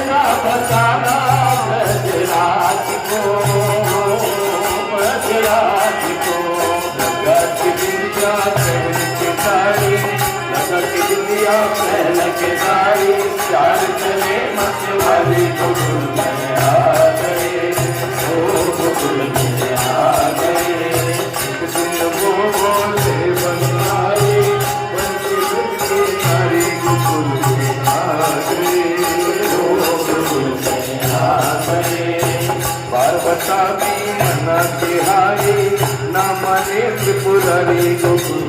बता बताना ब्रजराज को, ब्रजराज को। लगा की दुनिया पहन के साड़ी, लगा की दुनिया पहन के साड़ी, चार चले मत वाली गोकुल में आ गए, ओ गोकुल में आ गए। दिन वो बोले बनाए, बन के नारी गोकुल में आ गए, ओ गोकुल में आ गए। पार्वता भी मना तिहारी, न मने त्रिपुरारी गोकुल